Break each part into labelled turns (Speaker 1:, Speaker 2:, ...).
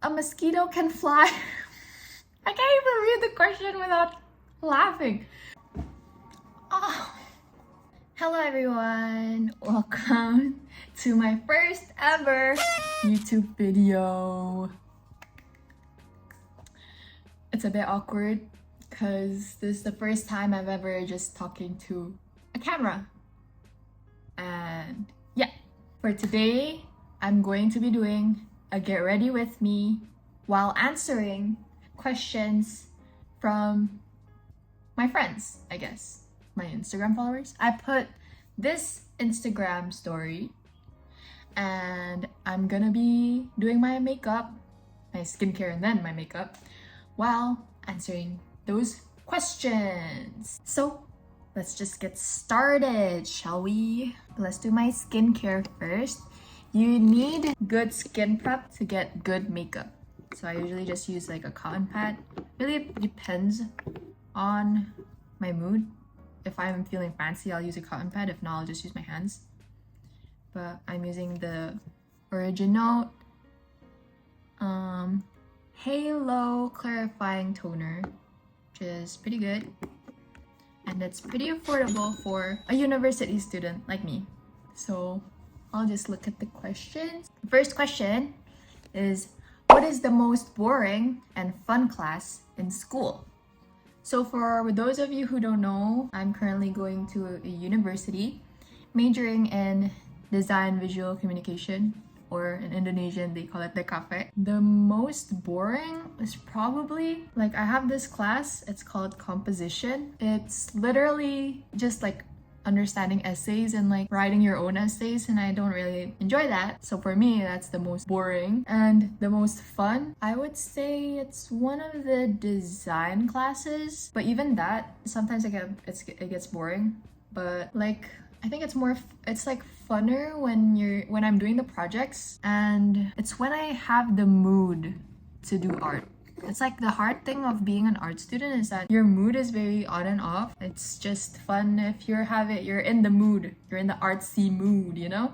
Speaker 1: a mosquito can fly. I can't even read the question without laughing. Oh. Hello everyone, welcome to my first ever YouTube video. It's a bit awkward because this is the first time I've ever just talking to a camera. And yeah, for today, I'm going to be doing a get ready with me while answering questions from my friends, I guess. My Instagram followers. I put this Instagram story and I'm gonna be doing my makeup, my skincare and then my makeup while answering those questions. So let's just get started, shall we? Let's do my skincare first. You need good skin prep to get good makeup. So I usually just use like a cotton pad. Really depends on my mood. If I'm feeling fancy, I'll use a cotton pad. If not, I'll just use my hands. But I'm using the Original Halo Clarifying Toner, which is pretty good. And it's pretty affordable for a university student like me. So I'll just look at the questions. The first question is, what is the most boring and fun class in school? So for those of you who don't know, I'm currently going to a university majoring in design visual communication, or in Indonesian they call it DKV. The most boring is probably like I have this class, it's called composition. It's literally just like understanding essays and like writing your own essays, and I don't really enjoy that. So for me, that's the most boring. And the most fun, I would say it's one of the design classes, but even that sometimes it gets boring. But like I think it's like funner when I'm doing the projects, and it's when I have the mood to do art. It's like the hard thing of being an art student is that your mood is very on and off. It's just fun if you're in the mood. You're in the artsy mood, you know?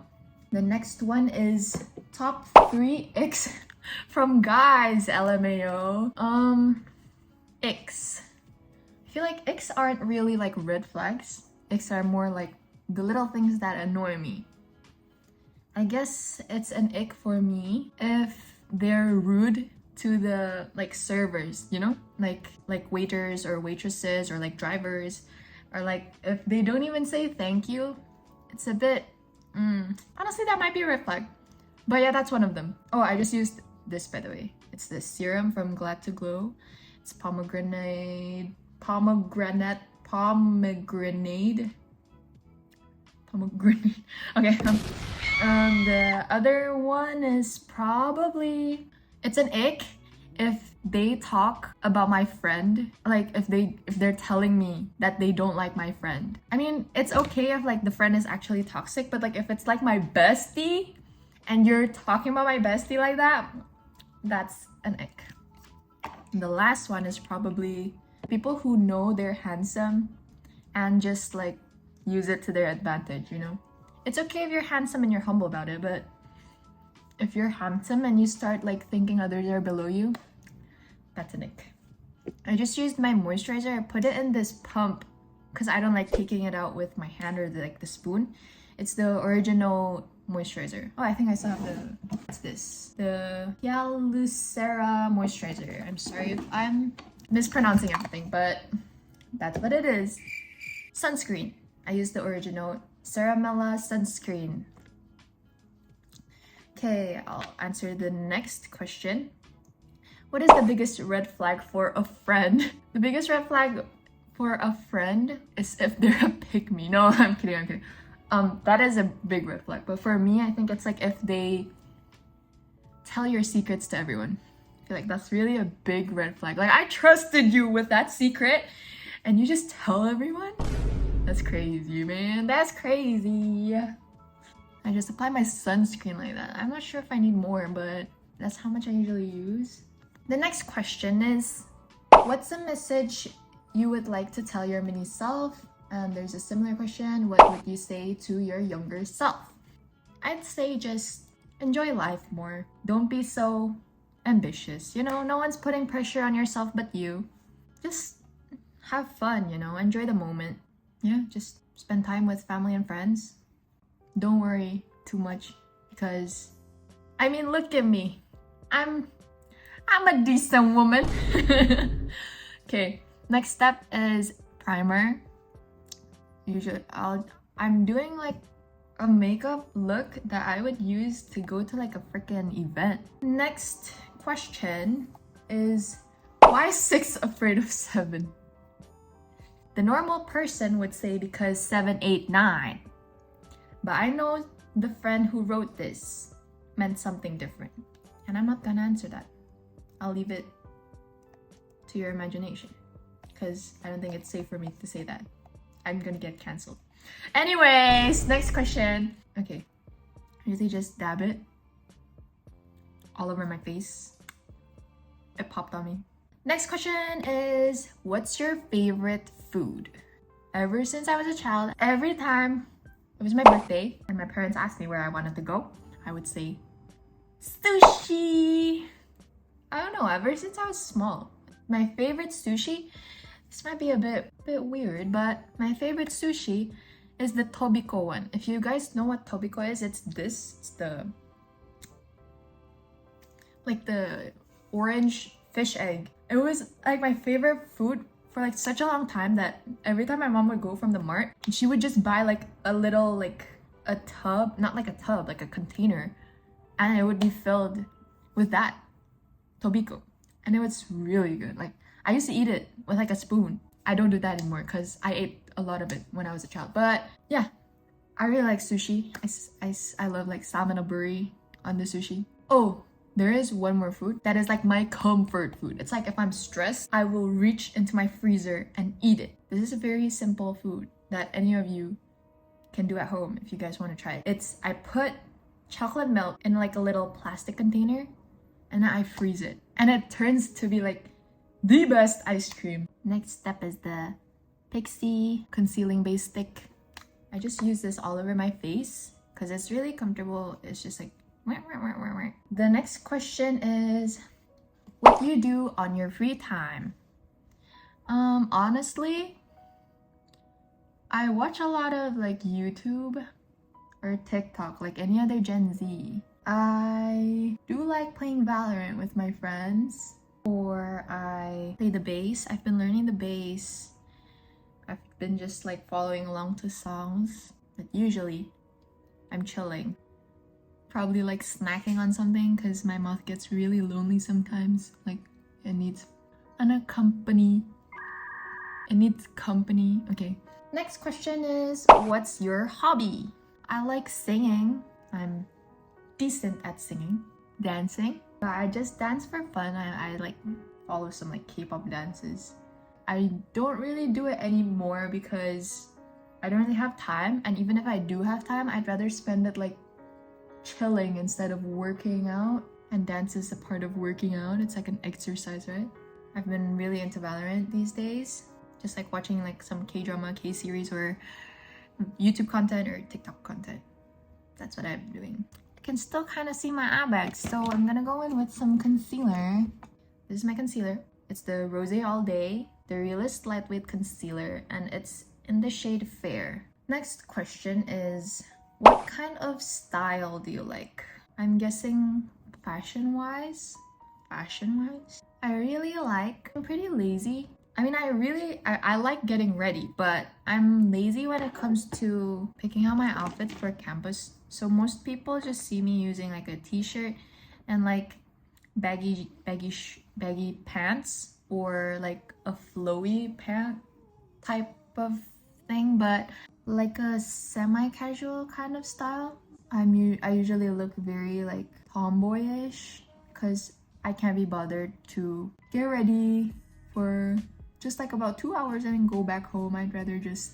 Speaker 1: The next one is top 3 icks from guys, LMAO. Icks. I feel like icks aren't really like red flags. Icks are more like the little things that annoy me. I guess it's an ick for me if they're rude to the like servers, you know, like waiters or waitresses or like drivers, or like if they don't even say thank you. It's a bit honestly, that might be a red flag. But yeah, that's one of them. Oh, I just used this, by the way. It's this serum from Glad to Glow. It's pomegranate. Okay. The other one is probably, it's an ick if they talk about my friend, like if they're telling me that they don't like my friend. I mean, it's okay if like the friend is actually toxic, but like if it's like my bestie and you're talking about my bestie like that, that's an ick. And the last one is probably people who know they're handsome and just like use it to their advantage, you know? It's okay if you're handsome and you're humble about it, but if you're handsome and you start like thinking others are below you, that's an ick. I just used my moisturizer. I put it in this pump because I don't like taking it out with my hand or the spoon. It's the Original moisturizer. Oh, I think I still have what's this? The Yalucera moisturizer. I'm sorry if I'm mispronouncing everything, but that's what it is. Sunscreen. I use the Original Ceramella sunscreen. Okay, I'll answer the next question. What is the biggest red flag for a friend? The biggest red flag for a friend is if they're a pick-me. No, I'm kidding. That is a big red flag. But for me, I think it's like if they tell your secrets to everyone. I feel like that's really a big red flag. Like, I trusted you with that secret and you just tell everyone? That's crazy, man. That's crazy. I just apply my sunscreen like that. I'm not sure if I need more, but that's how much I usually use. The next question is, what's a message you would like to tell your mini self? And there's a similar question, what would you say to your younger self? I'd say just enjoy life more. Don't be so ambitious. You know, no one's putting pressure on yourself but you. Just have fun, you know, enjoy the moment. You know, just spend time with family and friends. Don't worry too much because, I mean, look at me. I'm a decent woman. Okay, next step is primer. Usually I'm doing like a makeup look that I would use to go to like a freaking event. Next question is, why 6 afraid of 7? The normal person would say because 7, 8, 9. But I know the friend who wrote this meant something different. And I'm not gonna answer that. I'll leave it to your imagination. Because I don't think it's safe for me to say that. I'm gonna get cancelled. Anyways, next question. Okay. I usually just dab it all over my face. It popped on me. Next question is, what's your favorite food? Ever since I was a child, every time it was my birthday and my parents asked me where I wanted to go, I would say sushi. I don't know, ever since I was small. My favorite sushi, this might be a bit weird, but my favorite sushi is the Tobiko one. If you guys know what Tobiko is, it's this. It's the orange fish egg. It was like my favorite food for like such a long time that every time my mom would go from the mart, she would just buy like a little, like a tub, not like a tub, like a container, and it would be filled with that Tobiko, and it was really good. Like, I used to eat it with like a spoon. I don't do that anymore because I ate a lot of it when I was a child. But yeah, I really like sushi. I love like salmon aburi on the sushi. Oh, there is one more food that is like my comfort food. It's like if I'm stressed, I will reach into my freezer and eat it. This is a very simple food that any of you can do at home if you guys want to try it. I put chocolate milk in like a little plastic container and I freeze it. And it turns to be like the best ice cream. Next step is the Pixie concealing base stick. I just use this all over my face because it's really comfortable. It's just like the next question is, what do you do on your free time? Honestly, I watch a lot of like YouTube or TikTok, like any other Gen Z. I do like playing Valorant with my friends, or I play the bass. I've been learning the bass. I've been just like following along to songs, but usually I'm chilling. Probably like snacking on something because my mouth gets really lonely sometimes. Like, it needs company. It needs company. Okay. Next question is, what's your hobby? I like singing. I'm decent at singing. Dancing. But I just dance for fun. I like follow some like K-pop dances. I don't really do it anymore because I don't really have time. And even if I do have time, I'd rather spend it like chilling instead of working out. And dance is a part of working out. It's like an exercise, right? I've been really into Valorant these days. Just like watching like some K-drama, K-series, or YouTube content or TikTok content. That's what I'm doing. I can still kind of see my eye bags, so I'm gonna go in with some concealer. This is my concealer. It's the Rose All Day, the Realist Lightweight Concealer, and it's in the shade Fair. Next question is, what kind of style do you like? I'm guessing fashion-wise? Fashion-wise? I'm pretty lazy. I mean, I like getting ready, but I'm lazy when it comes to picking out my outfits for campus. So most people just see me using like a t-shirt and like baggy pants, or like a flowy pant type of thing, but like a semi-casual kind of style. I usually look very like tomboyish because I can't be bothered to get ready for just like about 2 hours and then go back home. I'd rather just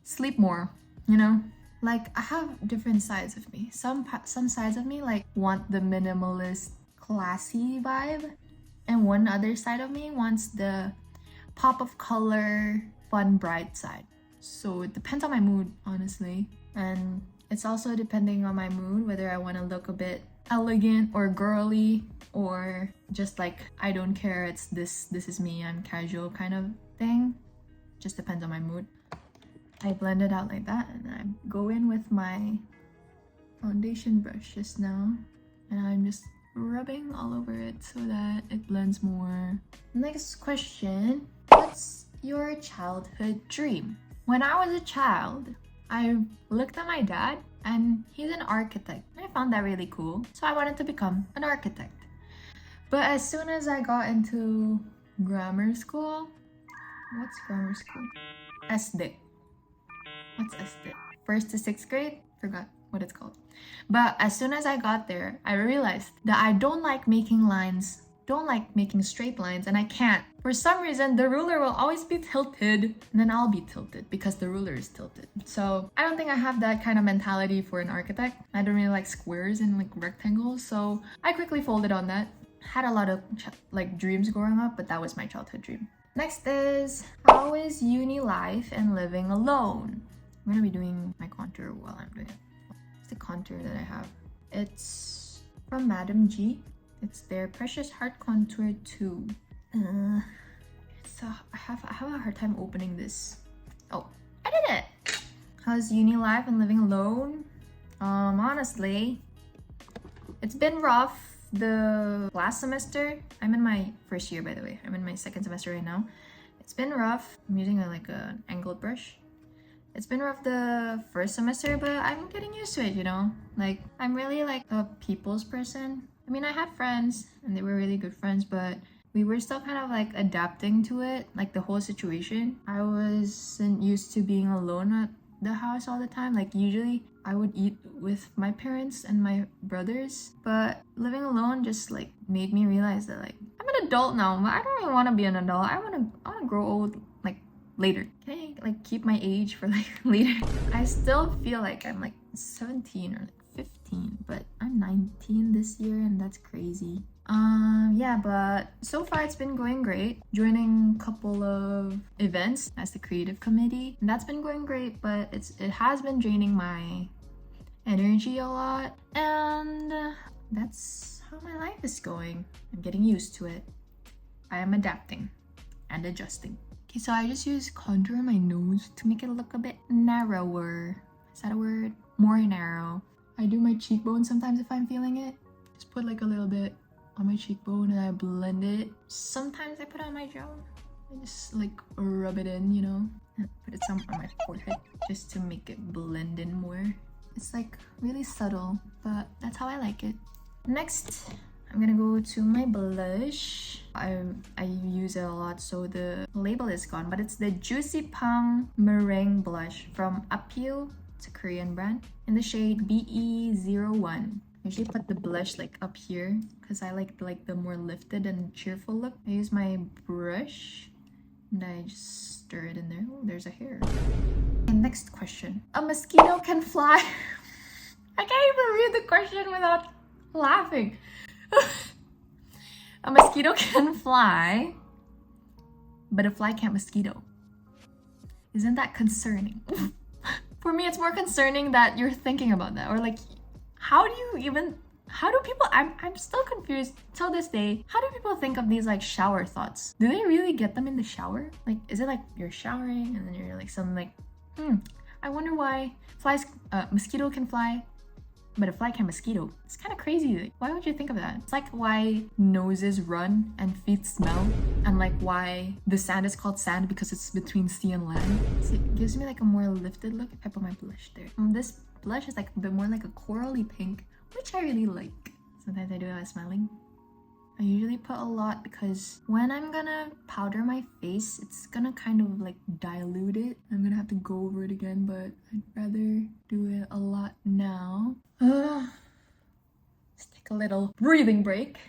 Speaker 1: sleep more, you know? Like, I have different sides of me. Some sides of me like want the minimalist, classy vibe, and one other side of me wants the pop of color, fun, bright side. So it depends on my mood, honestly. And it's also depending on my mood whether I want to look a bit elegant or girly, or just like I don't care, it's this is me, I'm casual kind of thing. Just depends on my mood. I blend it out like that, and I go in with my foundation brush just now, and I'm just rubbing all over it so that it blends more. Next question, what's your childhood dream? When I was a child, I looked at my dad, and he's an architect. I found that really cool, so I wanted to become an architect. But as soon as I got into grammar school, what's grammar school? SD. What's SD? 1st to 6th grade? Forgot what it's called. But as soon as I got there, I realized that I don't like making lines, don't like making straight lines, and I can't. For some reason, the ruler will always be tilted, and then I'll be tilted because the ruler is tilted. So I don't think I have that kind of mentality for an architect. I don't really like squares and like rectangles, so I quickly folded on that. Had a lot of like dreams growing up, but that was my childhood dream. Next is, how is uni life and living alone? I'm gonna be doing my contour while I'm doing it. What's the contour that I have? It's from Madam G. It's their Precious Heart Contour 2. I have a hard time opening this. Oh, I did it! How's uni life and living alone? Honestly, it's been rough. The last semester, I'm in my first year by the way. I'm in my 2nd semester right now. It's been rough. I'm using like an angled brush. It's been rough the first semester, but I'm getting used to it, you know? Like, I'm really like a people's person. I mean, I had friends and they were really good friends, but we were still kind of like adapting to it, like the whole situation. I wasn't used to being alone at the house all the time. Like usually I would eat with my parents and my brothers, but living alone just like made me realize that like I'm an adult now, but I don't really want to be an adult. I want to grow old like later. Can I like keep my age for like later? I still feel like I'm like 17 or like 15, but I'm 19 this year, and that's crazy. Yeah, but so far it's been going great. Joining a couple of events as the creative committee, and that's been going great, but it has been draining my energy a lot, and that's how my life is going. I'm getting used to it. I am adapting and adjusting. Okay, so I just use contour on my nose to make it look a bit narrower. Is that a word? More narrow. I do my cheekbone sometimes if I'm feeling it. Just put like a little bit on my cheekbone and I blend it. Sometimes I put it on my jaw. I just like rub it in, you know, and put it some on my forehead just to make it blend in more. It's like really subtle, but that's how I like it. Next, I'm gonna go to my blush. I use it a lot, so the label is gone, but it's the Juicy Pang Meringue Blush from Uphill. It's a Korean brand in the shade BE01. I usually put the blush like up here because I like the more lifted and cheerful look. I use my brush and I just stir it in there. Oh, there's a hair. And next question. A mosquito can fly. I can't even read the question without laughing. A mosquito can fly, but a fly can't mosquito. Isn't that concerning? For me, it's more concerning that you're thinking about that, or like, how do people, I'm still confused till this day. How do people think of these like shower thoughts? Do they really get them in the shower? Like, is it like you're showering and then you're like some like, I wonder why mosquito can fly, but a fly can't mosquito. It's kind of crazy. Like, why would you think of that? It's like why noses run and feet smell, and like why the sand is called sand because it's between sea and land. So it gives me like a more lifted look if I put my blush there. This blush is like a bit more like a corally pink, which I really like. Sometimes I do it while smiling. I usually put a lot because when I'm gonna powder my face, it's gonna kind of like dilute it. I'm gonna have to go over it again, but I'd rather do it a lot now. Let's take a little breathing break.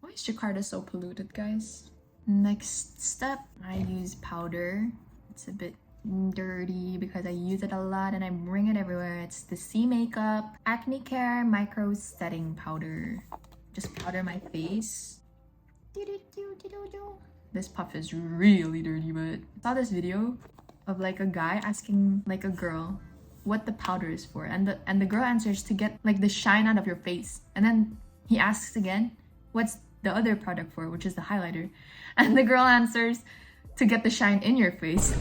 Speaker 1: Why is Jakarta so polluted, guys? Next step, I use powder. It's a bit dirty because I use it a lot and I bring it everywhere. It's the C Makeup Acne Care Micro Setting Powder. Just powder my face. This puff is really dirty, but I saw this video of like a guy asking like a girl what the powder is for, and the girl answers to get like the shine out of your face, and then He asks again, what's the other product for, which is the highlighter? And the girl answers, to get the shine in your face.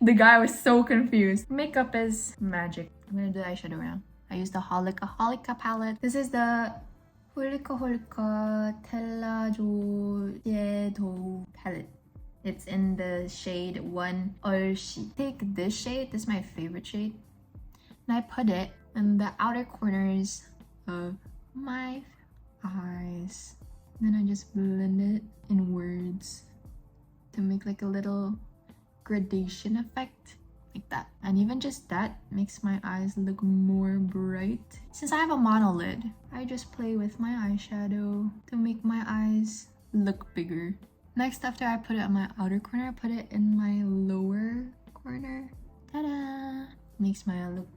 Speaker 1: The guy was so confused. Makeup is magic. I'm gonna do the eyeshadow now. I use the Holika palette. This is the Holika Tellagio Shadow palette. It's in the shade 1 Olshi. Take this shade, this is my favorite shade, and I put it in the outer corners of my eyes. Then I just blend it inwards to make like a little gradation effect, like that. And even just that makes my eyes look more bright. Since I have a monolid, I just play with my eyeshadow to make my eyes look bigger. Next, after I put it on my outer corner, I put it in my lower corner. Ta-da! Makes my eye look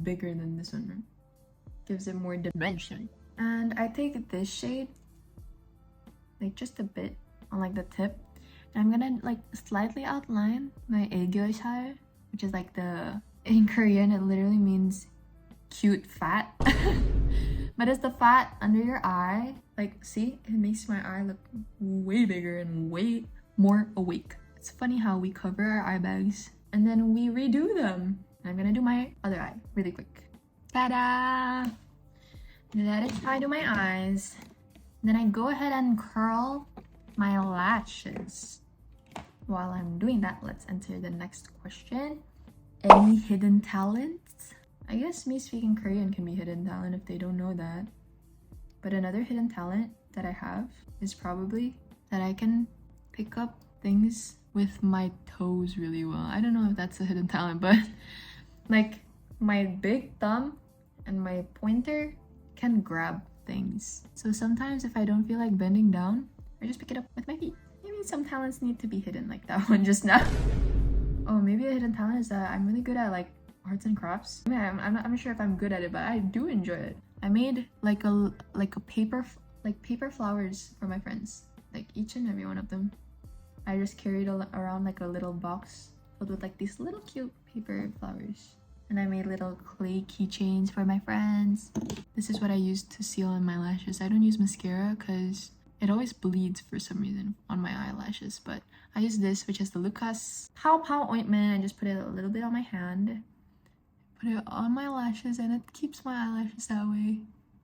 Speaker 1: bigger than this one, right? Gives it more dimension. And I take this shade, like just a bit on like the tip, and I'm gonna like slightly outline my 애교살, which is like in Korean it literally means cute fat. But it's the fat under your eye. Like, see, it makes my eye look way bigger and way more awake. It's funny how we cover our eye bags and then we redo them. I'm gonna do my other eye really quick. Ta-da! That is how I do my eyes. Then I go ahead and curl my lashes. While I'm doing that, let's enter the next question. Any hidden talents? I guess me speaking Korean can be hidden talent if they don't know that. But another hidden talent that I have is probably that I can pick up things with my toes really well. I don't know if that's a hidden talent, but like my big thumb and my pointer can grab things. So sometimes if I don't feel like bending down, I just pick it up with my feet. Maybe some talents need to be hidden like that one just now. Oh, maybe a hidden talent is that I'm really good at like arts and crafts. I mean, I'm not sure if I'm good at it, but I do enjoy it. I made like a paper flowers for my friends, like each and every one of them. I just carried around like a little box filled with like these little cute paper flowers. And I made little clay keychains for my friends. This is what I use to seal in my lashes. I don't use mascara because it always bleeds for some reason on my eyelashes, but I use this, which is the Lucas Pow Pow ointment. I just put it a little bit on my hand, put it on my lashes, and it keeps my eyelashes that way.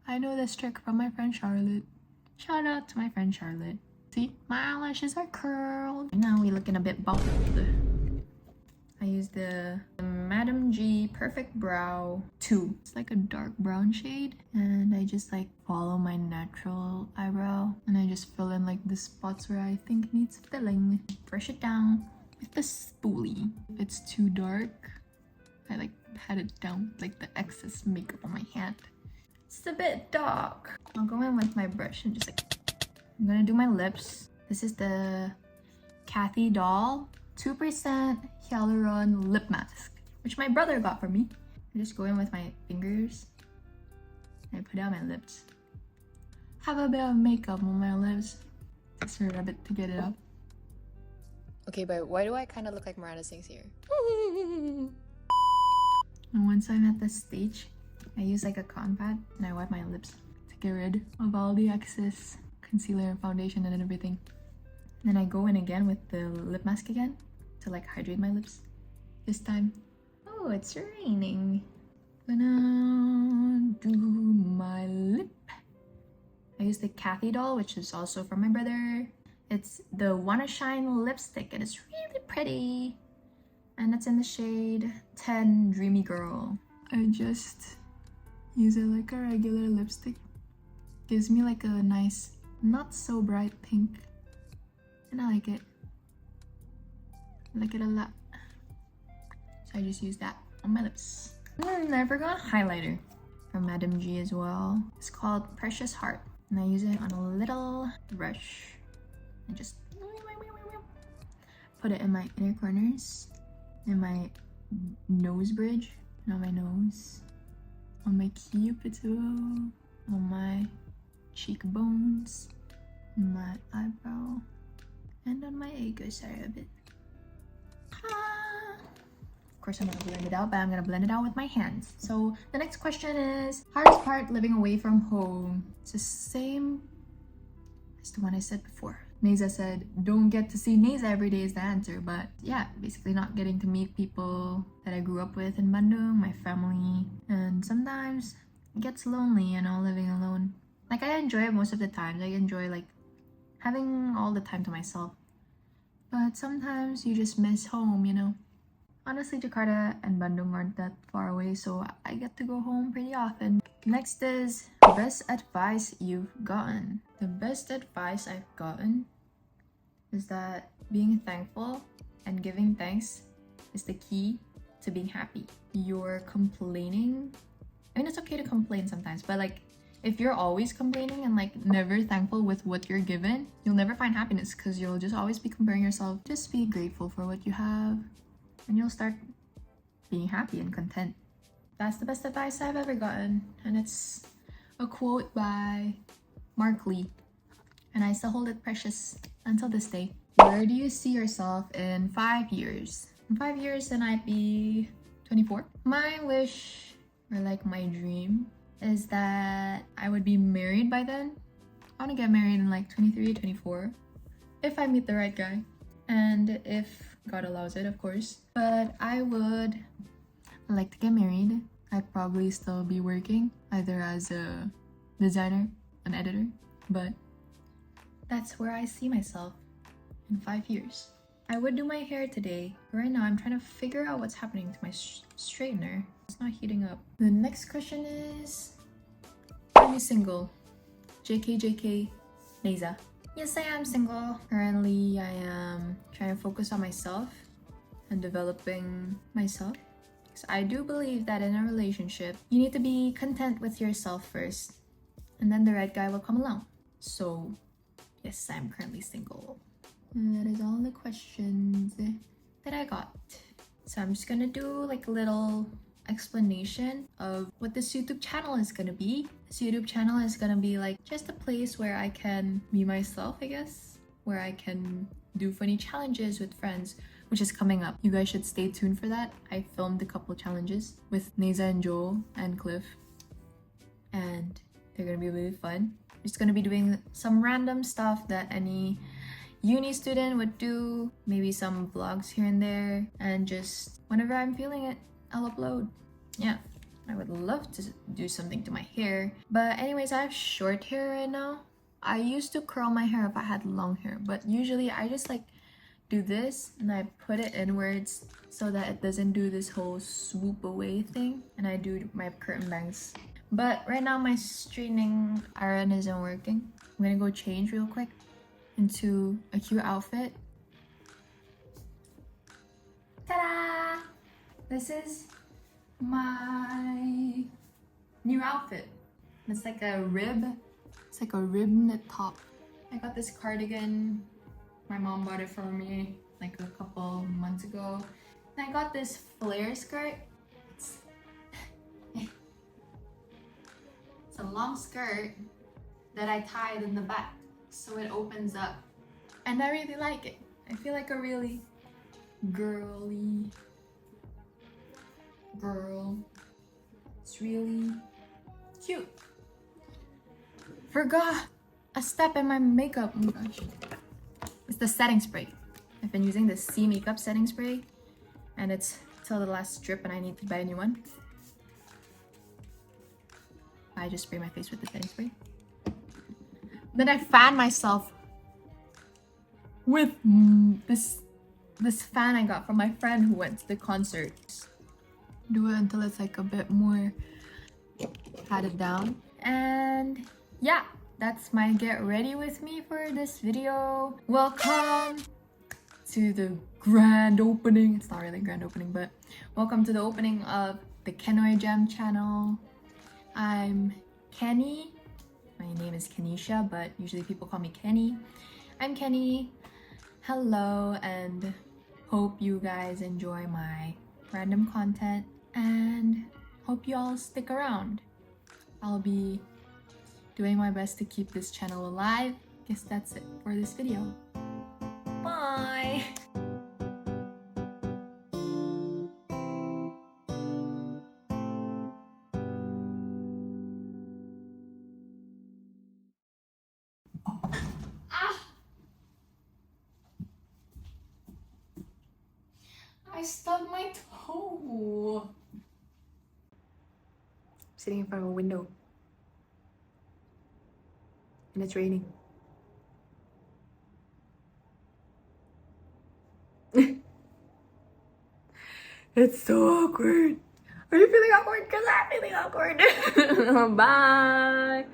Speaker 1: I know this trick from my friend Charlotte. Shout out to my friend Charlotte. See, my eyelashes are curled. Now we're looking a bit bald. I use the Madam G Perfect Brow 2. It's like a dark brown shade, and I just like follow my natural eyebrow, and I just fill in like the spots where I think needs filling. Brush it down with the spoolie. If it's too dark, I like pat it down like the excess makeup on my hand. It's a bit dark. I'll go in with my brush and just like, I'm gonna do my lips. This is the Kathy Doll 2% Hyaluron Lip Mask, which my brother got for me. I just go in with my fingers and I put out my lips. Have a bit of makeup on my lips just to rub it to get it up.
Speaker 2: Okay, but why do I kind of look like Miranda sings here?
Speaker 1: And once I'm at the stage, I use like a cotton pad and I wipe my lips to get rid of all the excess concealer and foundation and everything. And then I go in again with the lip mask again to like hydrate my lips. This time, oh, it's raining. Gonna do my lip. I use the Kathy Doll, which is also from my brother. It's the Wanna Shine lipstick and it's really pretty. And it's in the shade 10 Dreamy Girl. I just use it like a regular lipstick. Gives me like a nice, not so bright pink. And I like it. I like it a lot. So I just use that on my lips. And I forgot highlighter from Madam G as well. It's called Precious Heart. And I use it on a little brush. And just put it in my inner corners, in my nose bridge, and on my nose, on my cupid's bow, on my cheekbones, my eyebrow, and on my ego side a bit. Of course, I'm gonna blend it out, but I'm gonna blend it out with my hands. So the next question is, hardest part living away from home. It's the same as the one I said before. Neza said, don't get to see Neza every day is the answer. But yeah, basically not getting to meet people that I grew up with in Bandung, my family. And sometimes it gets lonely, you know, living alone. Like, I enjoy it most of the time. I enjoy like having all the time to myself. But sometimes you just miss home, you know. Honestly, Jakarta and Bandung aren't that far away, so I get to go home pretty often. Next is best advice you've gotten. The best advice I've gotten is that being thankful and giving thanks is the key to being happy. You're complaining. I mean, it's okay to complain sometimes, but like, if you're always complaining and like never thankful with what you're given, you'll never find happiness because you'll just always be comparing yourself. Just be grateful for what you have and you'll start being happy and content. That's the best advice I've ever gotten. And it's a quote by Mark Lee. And I still hold it precious until this day. Where do you see yourself in 5 years? In 5 years, then I'd be 24. My wish, or like my dream, is that I would be married by then. I want to get married in like 23, 24. If I meet the right guy. And if God allows it, of course. But I would like to get married. I'd probably still be working, either as a designer, an editor. But that's where I see myself in 5 years. I would do my hair today. Right now, I'm trying to figure out what's happening to my straightener. It's not heating up. The next question is, are you single? JK, Neza. Yes, I am single. Currently, I am trying to focus on myself and developing myself. So I do believe that in a relationship, you need to be content with yourself first, and then the right guy will come along. So, yes, I'm currently single. And that is all the questions that I got. So I'm just gonna do like a little explanation of what this YouTube channel is gonna be. This YouTube channel is gonna be like just a place where I can be myself, I guess, where I can do funny challenges with friends, which is coming up. You guys should stay tuned for that. I filmed a couple challenges with Neza and Joel and Cliff, and they're gonna be really fun. I'm just gonna be doing some random stuff that any uni student would do, maybe some vlogs here and there, and just whenever I'm feeling it, I'll upload. Yeah, I would love to do something to my hair. But anyways, I have short hair right now. I used to curl my hair if I had long hair, but usually I just like do this and I put it inwards so that it doesn't do this whole swoop away thing, and I do my curtain bangs. But right now my straightening iron isn't working. I'm gonna go change real quick into a cute outfit. Ta-da! This is my new outfit. It's like a rib. It's like a rib knit top. I got this cardigan. My mom bought it for me like a couple months ago. And I got this flare skirt. It's a long skirt that I tied in the back so it opens up. And I really like it. I feel like a really girly girl. It's really cute. Forgot a step in my makeup. Oh my gosh. It's the setting spray. I've been using the C makeup setting spray and it's till the last strip and I need to buy a new one. I just spray my face with the setting spray. Then I fan myself with this fan I got from my friend who went to the concert. Do it until it's like a bit more patted down. And yeah, that's my get ready with me for this video. Welcome to the grand opening. It's not really a grand opening, but welcome to the opening of the Keni Jam channel. I'm Keni. My name is Kenisha, but usually people call me Keni. I'm Keni. Hello, and hope you guys enjoy my random content and hope you all stick around. I'll be doing my best to keep this channel alive. Guess that's it for this video. Bye! I stubbed my toe. Sitting in front of a window. And it's raining. It's so awkward. Are you feeling awkward? Because I'm feeling awkward. Bye.